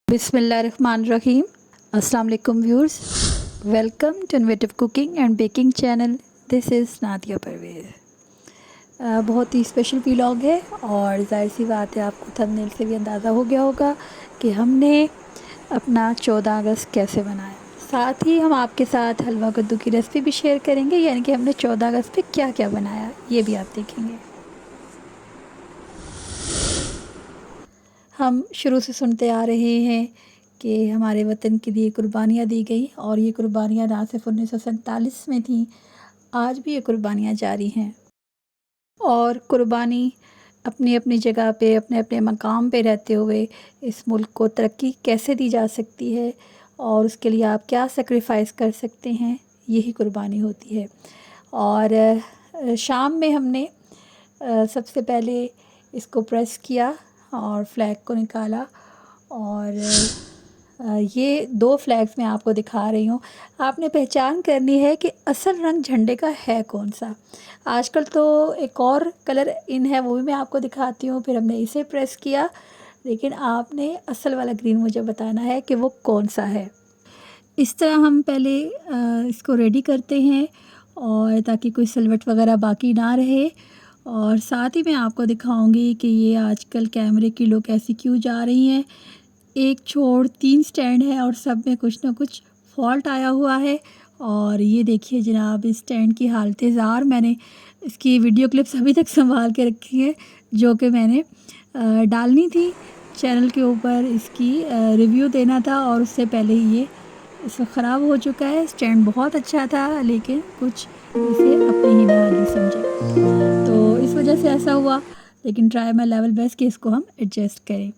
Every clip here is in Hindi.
बिस्मिल्लाहिर्रहमानिर्रहीम। अस्सलाम वालेकुम viewers, welcome to innovative cooking and baking channel. This is Nadia Parvez. बहुत ही स्पेशल व्लॉग है और जाहिर सी बात है आपको थंबनेल से भी अंदाज़ा हो गया होगा कि हमने अपना 14 अगस्त कैसे मनाया। साथ ही हम आपके साथ हलवा कद्दू की रेसिपी भी शेयर करेंगे, यानी कि हमने 14 अगस्त पे क्या क्या बनाया ये भी आप देखेंगे। हम शुरू से सुनते आ रहे हैं कि हमारे वतन के लिए कुर्बानियाँ दी गई और ये कुर्बानियाँ ना सिर्फ 1947 में थी, आज भी ये कुर्बानियाँ जारी हैं। और कुर्बानी अपनी अपनी जगह पे अपने अपने मकाम पे रहते हुए इस मुल्क को तरक्की कैसे दी जा सकती है और उसके लिए आप क्या सेक्रीफाइस कर सकते हैं, यही कुर्बानी होती है। और शाम में हमने सबसे पहले इसको प्रेस किया और फ्लैग को निकाला और ये 2 फ्लैग्स मैं आपको दिखा रही हूँ। आपने पहचान करनी है कि असल रंग झंडे का है कौन-सा। आजकल तो एक और कलर इन है, वो भी मैं आपको दिखाती हूँ। फिर हमने इसे प्रेस किया, लेकिन आपने असल वाला ग्रीन मुझे बताना है कि वो कौन-सा है। इस तरह हम पहले इसको रेडी करते हैं और ताकि कोई सिलवट वगैरह बाकी ना रहे। और साथ ही मैं आपको दिखाऊंगी कि ये आजकल कैमरे की लुक ऐसी क्यों जा रही हैं। एक छोड़ 3 स्टैंड है और सब में कुछ ना कुछ फॉल्ट आया हुआ है। और ये देखिए जनाब, इस स्टैंड की हालत ज़ार। मैंने इसकी वीडियो क्लिप्स अभी तक संभाल के रखी है, जो कि मैंने डालनी थी चैनल के ऊपर, इसकी रिव्यू देना था और उससे पहले ही ये इसका ख़राब हो चुका है। स्टैंड बहुत अच्छा था लेकिन कुछ इसे अपनी ही ना समझे, तो इस वजह से ऐसा हुआ। लेकिन ट्राई माई लेवल बेस्ट कि इसको हम एडजस्ट करें।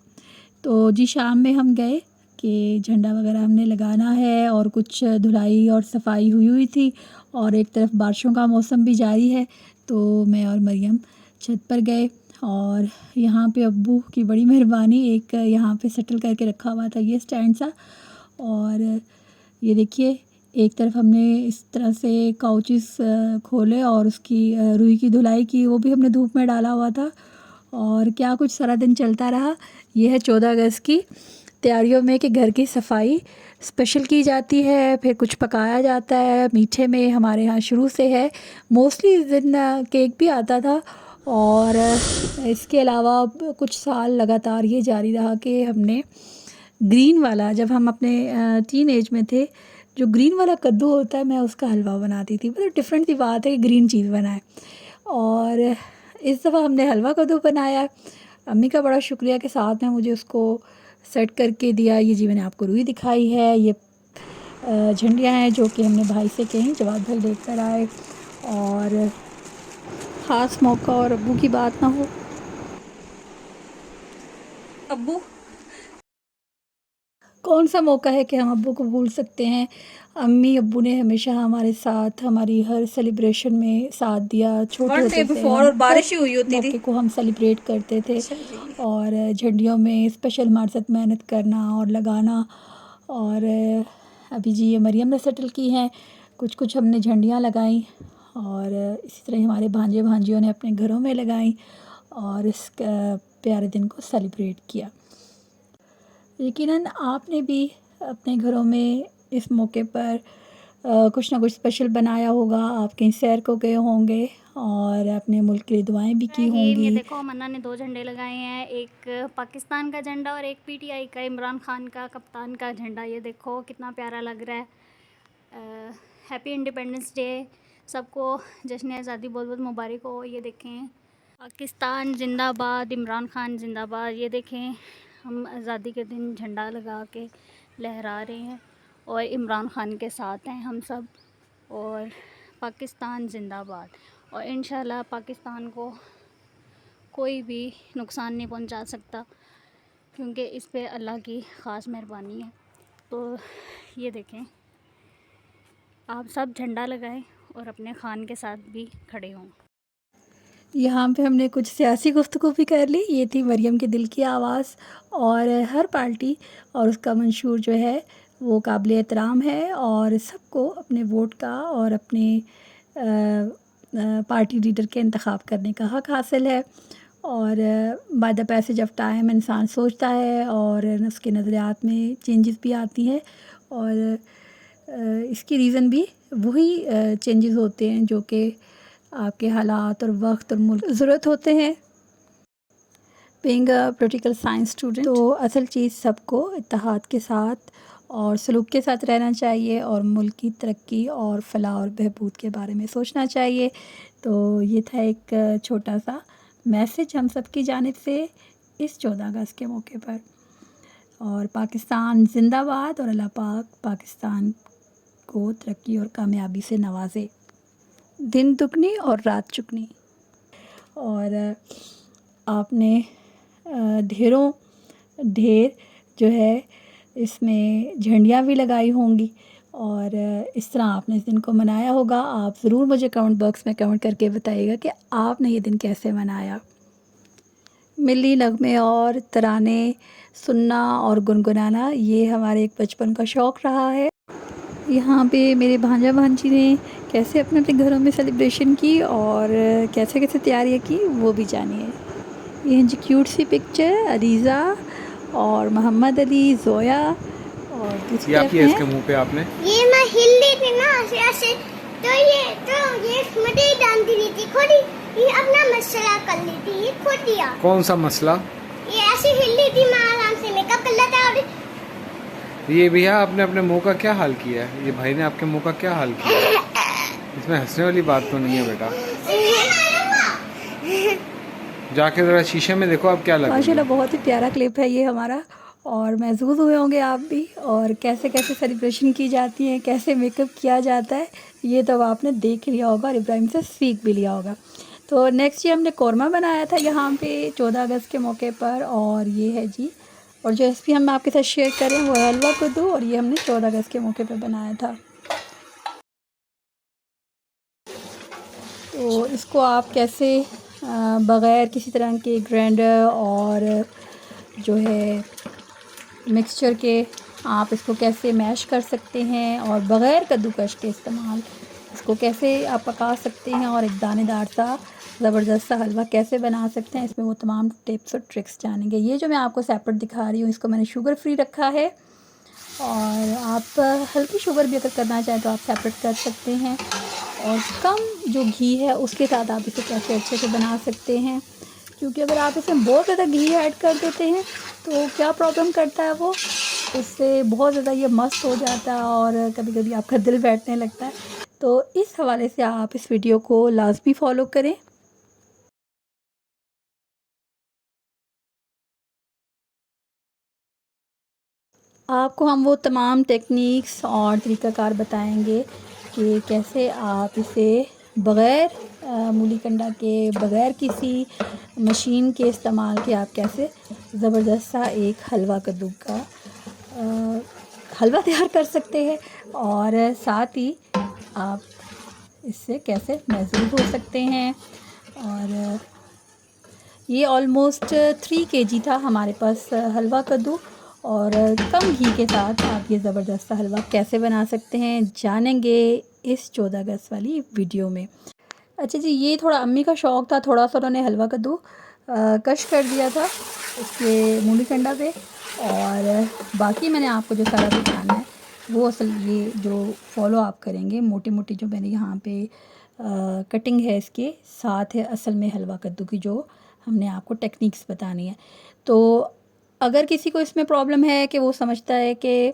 तो जी शाम में हम गए कि झंडा वगैरह हमने लगाना है और कुछ धुलाई और सफाई हुई हुई थी और एक तरफ बारिशों का मौसम भी जारी है। तो मैं और मरियम छत पर गए और यहाँ पे अब्बू की बड़ी मेहरबानी, एक यहाँ पे सेटल करके रखा हुआ था ये स्टैंड सा। और ये देखिए एक तरफ हमने इस तरह से काउचेस खोले और उसकी रुई की धुलाई की, वो भी हमने धूप में डाला हुआ था। और क्या कुछ सारा दिन चलता रहा। ये है 14 अगस्त की तैयारियों में कि घर की सफाई स्पेशल की जाती है, फिर कुछ पकाया जाता है। मीठे में हमारे यहाँ शुरू से है, मोस्टली इस दिन केक भी आता था। और इसके अलावा कुछ साल लगातार ये जारी रहा कि हमने ग्रीन वाला, जब हम अपने टीन एज में थे, जो ग्रीन वाला कद्दू होता है मैं उसका हलवा बनाती थी। मतलब डिफरेंट सी बात है कि ग्रीन चीज़ बनाए। और इस दफ़ा हमने हलवा कद्दू बनाया। अम्मी का बड़ा शुक्रिया के साथ में मुझे उसको सेट करके दिया। ये जी मैंने आपको रुई दिखाई है, ये झंडियाँ हैं जो कि हमने भाई से कहीं जवाब भाई लेकर आए। और ख़ास मौका और अब्बू की बात ना हो, अब्बू कौन सा मौका है कि हम अब्बू को भूल सकते हैं। अम्मी अब्बू ने हमेशा हमारे साथ हमारी हर सेलिब्रेशन में साथ दिया। छोटे होते थे और हम, बारिश ही हर हुई होती थी। मौके को हम सेलिब्रेट करते थे। और झंडियों में स्पेशल हमारे साथ मेहनत करना और लगाना। और अभी जी ये मरियम ने सेटल की हैं, कुछ कुछ हमने झंडियाँ लगाई और इसी तरह हमारे भांजे भांजियों ने अपने घरों में लगाई और इस प्यारे दिन को सेलिब्रेट किया। यकीनन आपने भी अपने घरों में इस मौके पर कुछ ना कुछ स्पेशल बनाया होगा। आप कहीं सैर को गए होंगे और अपने मुल्क के लिए दुआएं भी की रहीम, ये होंगी। देखो मन्ना ने 2 झंडे लगाए हैं, एक पाकिस्तान का झंडा और एक पीटीआई का, इमरान खान का कप्तान का झंडा। ये देखो कितना प्यारा लग रहा है। हैप्पी इंडिपेंडेंस डे, सबको जश्न आज़ादी बहुत बहुत मुबारक हो। ये देखें पाकिस्तान जिंदाबाद, इमरान खान जिंदाबाद। ये देखें हम आज़ादी के दिन झंडा लगा के लहरा रहे हैं और इमरान खान के साथ हैं हम सब। और पाकिस्तान जिंदाबाद। और इंशाल्लाह पाकिस्तान को कोई भी नुकसान नहीं पहुंचा सकता, क्योंकि इस पे अल्लाह की ख़ास मेहरबानी है। तो ये देखें, आप सब झंडा लगाएं और अपने खान के साथ भी खड़े हों। यहाँ पे हमने कुछ सियासी गुफ्तगू भी कर ली। ये थी मरियम के दिल की आवाज़। और हर पार्टी और उसका मंशूर जो है वो काबिल एहतराम है और सबको अपने वोट का और अपने पार्टी लीडर के इंतखाब करने का हक़ हासिल है। और by the passage of time इंसान सोचता है और उसके नज़रियात में चेंजेस भी आती हैं, और इसकी रीज़न भी वही चेंजेस होते हैं जो कि आपके हालात और वक्त और मुल्क ज़रूरत होते हैं। Being a political science student, तो असल चीज़ सबको इत्तेहाद के साथ और सलूक के साथ रहना चाहिए और मुल्क की तरक्की और फलाह और बहबूद के बारे में सोचना चाहिए। तो ये था एक छोटा सा मैसेज हम सब की जानिब से इस 14 अगस्त के मौके पर। और पाकिस्तान जिंदाबाद, और अल्लाह पाक पाकिस्तान को तरक्की और कामयाबी से नवाजे। दिन दुगनी और रात चुगनी। और आपने ढेरों ढेर जो है इसमें झंडियाँ भी लगाई होंगी, और इस तरह आपने इस दिन को मनाया होगा। आप ज़रूर मुझे कमेंट बॉक्स में कमेंट करके बताइएगा कि आपने ये दिन कैसे मनाया। मिली नगमे और तराने सुनना और गुनगुनाना ये हमारे एक बचपन का शौक़ रहा है। यहाँ पे मेरे भांजा भांजी ने कैसे अपने अपने घरों में सेलिब्रेशन की और कैसे कैसे तैयारियाँ की वो भी जानिए। ये जी क्यूट सी पिक्चर अरीज़ा और मोहम्मद अली, जोया और दूसरी ये आपकी इसके मुंह पे आपने ये मैं हिल रही थी ना ऐसे ऐसे, तो ये मुझे डाल दी थी खोटी, ये अपना मसला कर ली थी, ये खोट दिया। कौन सा मसला? ये ऐसे हिल रही थी, मैं आराम से मेकअप कर लेता और ये भैया आपने अपने मुंह का क्या हाल किया है? ये भाई ने आपके मुंह का क्या हाल किया है? इसमें हंसने वाली बात तो नहीं है बेटा। जाके ज़रा शीशे में देखो आप क्या लग रही है। माशाल्लाह बहुत ही प्यारा क्लिप है ये हमारा, और महसूस हुए होंगे आप भी, और कैसे कैसे सेलिब्रेशन की जाती है, कैसे मेकअप किया जाता है, ये तो आपने देख लिया होगा और इब्राहिम से सीख भी लिया होगा। तो नेक्स्ट ये हमने कौरमा बनाया था यहाँ पे 14 अगस्त के मौके पर, और ये है जी, और जो रेसिपी हम आपके साथ शेयर करें वो हलवा कद्दू, और ये हमने 14 अगस्त के मौके पर बनाया था। तो इसको आप कैसे बग़ैर किसी तरह के ग्राइंडर और जो है मिक्सचर के आप इसको कैसे मैश कर सकते हैं, और बग़ैर कद्दूकश के इस्तेमाल इसको कैसे आप पका सकते हैं, और एक दानेदार सा ज़बरदस्त सा हलवा कैसे बना सकते हैं, इसमें वो तमाम टिप्स और ट्रिक्स जानेंगे। ये जो मैं आपको सेपरेट दिखा रही हूँ इसको मैंने शुगर फ्री रखा है, और आप हल्की शुगर भी अगर करना चाहें तो आप सेपरेट कर सकते हैं, और कम जो घी है उसके साथ आप इसे कैसे अच्छे से बना सकते हैं। क्योंकि अगर आप इसमें बहुत ज़्यादा घी ऐड कर देते हैं तो क्या प्रॉब्लम करता है, वो उससे बहुत ज़्यादा ये मस्त हो जाता है और कभी कभी आपका दिल बैठने लगता है। तो इस हवाले से आप इस वीडियो को लाजमी फ़ॉलो करें। आपको हम वो तमाम टेक्निक्स और तरीक़ाकार बताएंगे कि कैसे आप इसे बग़ैर मूली कंडा के, बग़ैर किसी मशीन के इस्तेमाल के आप कैसे ज़बरदस्त सा एक हलवा कद्दू का हलवा तैयार कर सकते हैं, और साथ ही आप इससे कैसे महसूस हो सकते हैं। और ये ऑलमोस्ट 3 kg था हमारे पास हलवा कद्दू, और कम घी के साथ आप ये ज़बरदस्त हलवा कैसे बना सकते हैं जानेंगे इस 14 अगस्त वाली वीडियो में। अच्छा जी, ये थोड़ा अम्मी का शौक़ था, थोड़ा सा उन्होंने हलवा कद्दू कश कर दिया था उसके मूली कंडा पे, और बाकी मैंने आपको जो सारा दिखाना है वो असल ये जो फॉलो आप करेंगे, मोटी मोटी जो मैंने यहाँ पे कटिंग है इसके साथ है असल में हलवा कद्दू की जो हमने आपको टेक्निक्स बतानी है। तो अगर किसी को इसमें प्रॉब्लम है कि वो समझता है कि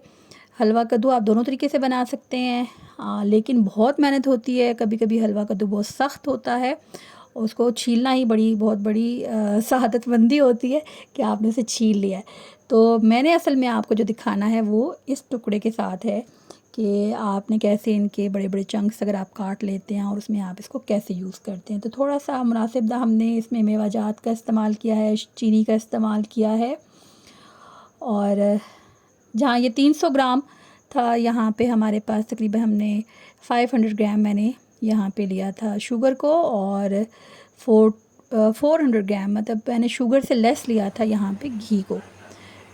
हलवा कद्दू आप दोनों तरीके से बना सकते हैं, लेकिन बहुत मेहनत होती है, कभी कभी हलवा कद्दू बहुत सख्त होता है, उसको छीलना ही बहुत बड़ी शहादतमंदी होती है कि आपने उसे छील लिया है। तो मैंने असल में आपको जो दिखाना है वो इस टुकड़े के साथ है कि आपने कैसे इनके बड़े बड़े चंक्स अगर आप काट लेते हैं और उसमें आप इसको कैसे यूज़ करते हैं। तो थोड़ा सा मुनासिब हमने इसमें मेवाजात का इस्तेमाल किया है, चीनी का इस्तेमाल किया है, और जहाँ ये 300 ग्राम था यहाँ पे हमारे पास तकरीबन हमने 500 ग्राम मैंने यहाँ पे लिया था शुगर को, और 400 ग्राम मतलब मैंने शुगर से लेस लिया था यहाँ पे घी को।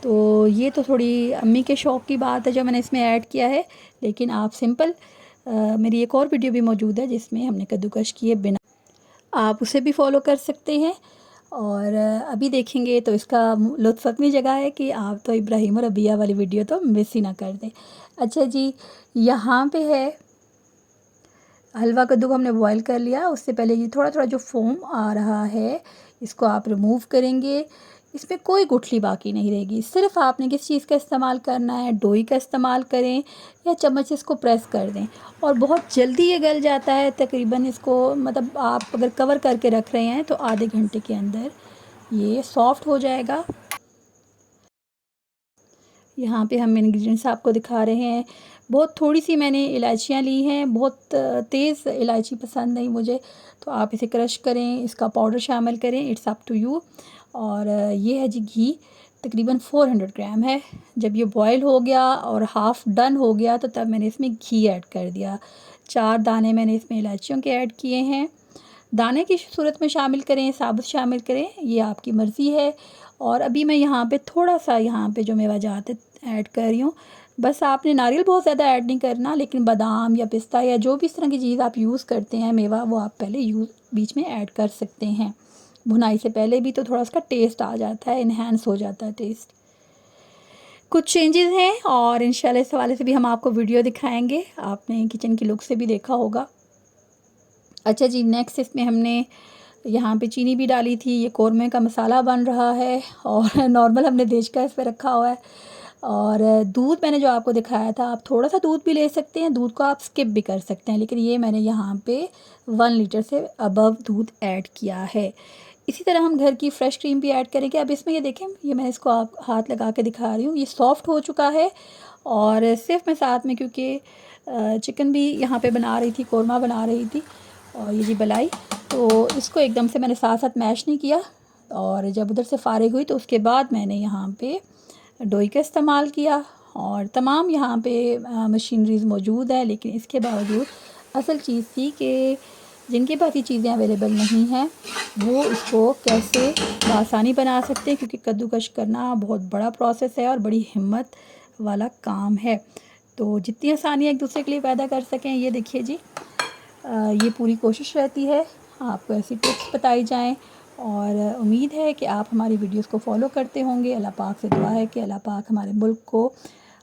तो ये तो थोड़ी अम्मी के शौक़ की बात है जो मैंने इसमें ऐड किया है, लेकिन आप सिंपल मेरी एक और वीडियो भी मौजूद है जिसमें हमने कद्दूकश किए बिना, आप उसे भी फॉलो कर सकते हैं। और अभी देखेंगे तो इसका लुत्फ़ अपनी जगह है कि आप तो इब्राहिम और अबिया वाली वीडियो तो मिस ही ना कर दें। अच्छा जी, यहाँ पे है हलवा कद्दू को हमने बॉईल कर लिया। उससे पहले ये थोड़ा थोड़ा जो फोम आ रहा है इसको आप रिमूव करेंगे। इसमें कोई गुठली बाकी नहीं रहेगी। सिर्फ आपने किस चीज़ का इस्तेमाल करना है, डोई का इस्तेमाल करें या चम्मच इसको प्रेस कर दें और बहुत जल्दी ये गल जाता है। तकरीबन इसको मतलब आप अगर कवर करके रख रहे हैं तो आधे घंटे के अंदर ये सॉफ्ट हो जाएगा। यहाँ पे हम इंग्रेडिएंट्स आपको दिखा रहे हैं। बहुत थोड़ी सी मैंने इलायचियाँ ली हैं, बहुत तेज़ इलायची पसंद नहीं मुझे, तो आप इसे क्रश करें, इसका पाउडर शामिल करें, इट्स अप टू यू। और ये है जी घी, तकरीबन 400 ग्राम है। जब ये बॉयल हो गया और हाफ़ डन हो गया तो तब मैंने इसमें घी ऐड कर दिया। 4 दाने मैंने इसमें इलायचियों के ऐड किए हैं। दाने की सूरत में शामिल करें, साबुत शामिल करें, ये आपकी मर्ज़ी है। और अभी मैं यहाँ पे थोड़ा सा यहाँ पे जो मेवाजात है ऐड कर रही हूँ। बस आपने नारियल बहुत ज़्यादा ऐड नहीं करना, लेकिन बादाम या पिस्ता या जो भी इस तरह की चीज़ आप यूज़ करते हैं मेवा, वो आप पहले बीच में ऐड कर सकते हैं। भुनाई से पहले भी तो थोड़ा उसका टेस्ट आ जाता है, इन्हेंस हो जाता है टेस्ट। कुछ चेंजेस हैं और इंशाल्लाह इस हवाले से भी हम आपको वीडियो दिखाएंगे। आपने किचन की लुक से भी देखा होगा। अच्छा जी, नेक्स्ट इसमें हमने यहाँ पे चीनी भी डाली थी। ये कौरमे का मसाला बन रहा है और नॉर्मल हमने देश का इस पर रखा हुआ है। और दूध मैंने जो आपको दिखाया था, आप थोड़ा सा दूध भी ले सकते हैं, दूध को आप स्किप भी कर सकते हैं, लेकिन ये मैंने यहाँ पे 1 लीटर से अबव दूध ऐड किया है। इसी तरह हम घर की फ़्रेश क्रीम भी ऐड करेंगे। अब इसमें ये देखें, ये मैं इसको आप हाथ लगा के दिखा रही हूँ, ये सॉफ़्ट हो चुका है। और सिर्फ मैं साथ में क्योंकि चिकन भी यहाँ पे बना रही थी, कौरमा बना रही थी और ये जी बलाई, तो इसको एकदम से मैंने साथ साथ मैश नहीं किया। और जब उधर से फ़ारिग हुई तो उसके बाद मैंने यहाँ पे डोई का इस्तेमाल किया। और तमाम यहाँ पे मशीनरीज़ मौजूद है, लेकिन इसके बावजूद असल चीज़ थी कि जिनके पास ये चीज़ें अवेलेबल नहीं हैं वो इसको कैसे आसानी बना सकते हैं, क्योंकि कद्दूकश करना बहुत बड़ा प्रोसेस है और बड़ी हिम्मत वाला काम है। तो जितनी आसानियाँ एक दूसरे के लिए पैदा कर सकें, ये देखिए जी, ये पूरी कोशिश रहती है आपको ऐसी टिप्स बताई जाएं। और उम्मीद है कि आप हमारी वीडियोस को फॉलो करते होंगे। अल्लाह पाक से दुआ है कि अल्लाह पाक हमारे मुल्क को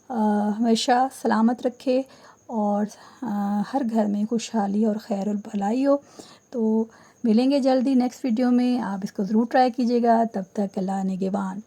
हमेशा सलामत रखे और हर घर में खुशहाली और खैर और भलाई हो। तो मिलेंगे जल्दी नेक्स्ट वीडियो में, आप इसको ज़रूर ट्राई कीजिएगा। तब तक अल्लाह निगहबान।